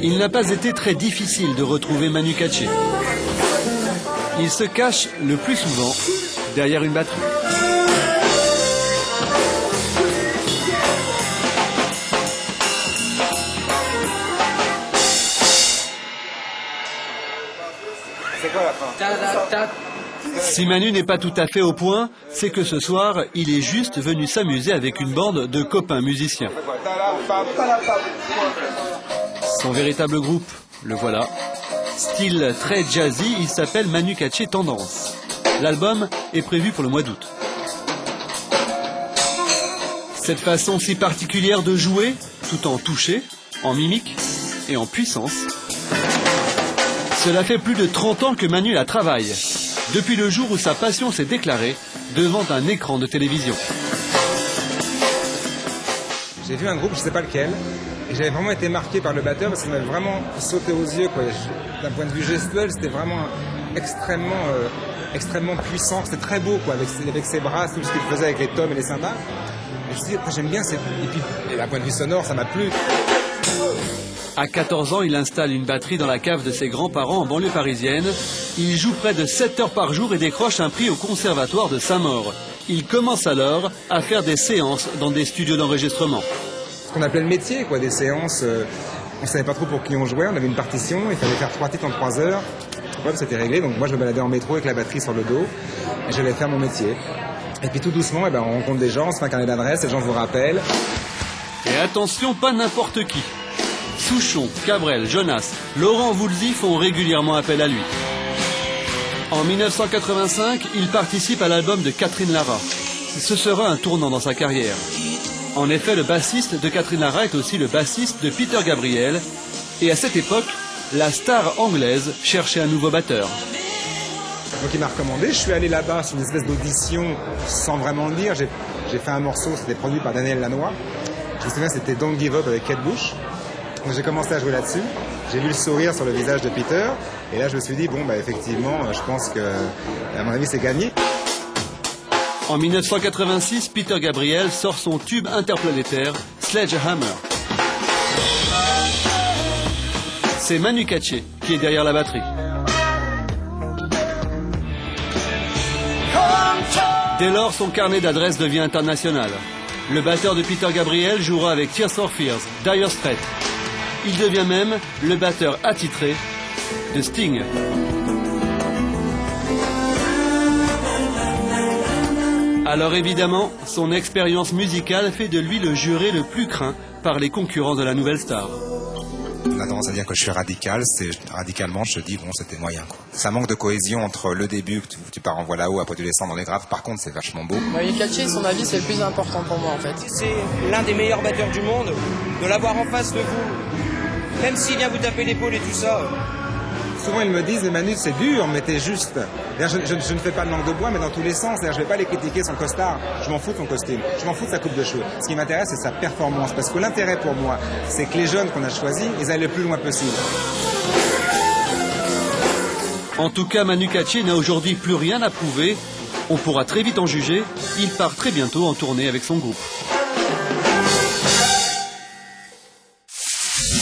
Il n'a pas été très difficile de retrouver Manu Katché. Il se cache le plus souvent derrière une batterie. C'est quoi la fin? Si Manu n'est pas tout à fait au point, c'est que ce soir, il est juste venu s'amuser avec une bande de copains musiciens. Son véritable groupe, le voilà. Style très jazzy, il s'appelle Manu Katché Tendance. L'album est prévu pour le mois d'août. Cette façon si particulière de jouer, tout en toucher, en mimique et en puissance, cela fait plus de 30 ans que Manu la travaille, depuis le jour où sa passion s'est déclarée devant un écran de télévision. J'ai vu un groupe, je ne sais pas lequel, et j'avais vraiment été marqué par le batteur parce qu'il m'avait vraiment sauté aux yeux. D'un point de vue gestuel, c'était vraiment extrêmement puissant. C'était très beau, quoi, avec ses bras, tout ce qu'il faisait avec les tomes et les cymbales. Et je me suis dit, j'aime bien. Et puis, d'un point de vue sonore, ça m'a plu. À 14 ans, il installe une batterie dans la cave de ses grands-parents en banlieue parisienne. Il joue près de 7 heures par jour et décroche un prix au conservatoire de Saint-Maur. Il commence alors à faire des séances dans des studios d'enregistrement. Ce qu'on appelait le métier, quoi, des séances. On ne savait pas trop pour qui on jouait. On avait une partition, il fallait faire 3 titres en 3 heures. Le problème, c'était réglé. Donc moi, je me baladais en métro avec la batterie sur le dos et j'allais faire mon métier. Et puis tout doucement, on rencontre des gens, on se fait un carnet d'adresses, les gens vous rappellent. Et attention, pas n'importe qui. Souchon, Cabrel, Jonas, Laurent Voulzy font régulièrement appel à lui. En 1985, il participe à l'album de Catherine Lara. Ce sera un tournant dans sa carrière. En effet, le bassiste de Catherine Lara est aussi le bassiste de Peter Gabriel. Et à cette époque, la star anglaise cherchait un nouveau batteur. Donc il m'a recommandé, je suis allé là-bas sur une espèce d'audition sans vraiment le dire. J'ai fait un morceau, c'était produit par Daniel Lanois. Je me souviens, c'était Don't Give Up avec Kate Bush. Donc j'ai commencé à jouer là-dessus. J'ai vu le sourire sur le visage de Peter. Et là, je me suis dit, effectivement, je pense que, à mon avis, c'est gagné. En 1986, Peter Gabriel sort son tube interplanétaire, Sledgehammer. C'est Manu Katché qui est derrière la batterie. Dès lors, son carnet d'adresses devient international. Le batteur de Peter Gabriel jouera avec Tears for Fears, Dire Straits. Il devient même le batteur attitré de Sting. Alors évidemment, son expérience musicale fait de lui le juré le plus craint par les concurrents de la nouvelle star. On a tendance à dire que je suis radical, radicalement je dis c'était moyen, quoi. Ça manque de cohésion entre le début, que tu pars en voix là-haut, après tu descends dans les graves, par contre c'est vachement beau. Manu Katché, son avis c'est le plus important pour moi en fait. C'est l'un des meilleurs batteurs du monde, de l'avoir en face de vous, même s'il vient vous taper l'épaule et tout ça. Souvent ils me disent, mais Manu c'est dur, mais t'es juste. Je ne fais pas de langue de bois, mais dans tous les sens. Je ne vais pas les critiquer son costard. Je m'en fous de son costume. Je m'en fous de sa coupe de cheveux. Ce qui m'intéresse, c'est sa performance. Parce que l'intérêt pour moi, c'est que les jeunes qu'on a choisis, ils aillent le plus loin possible. En tout cas, Manu Katché n'a aujourd'hui plus rien à prouver. On pourra très vite en juger. Il part très bientôt en tournée avec son groupe.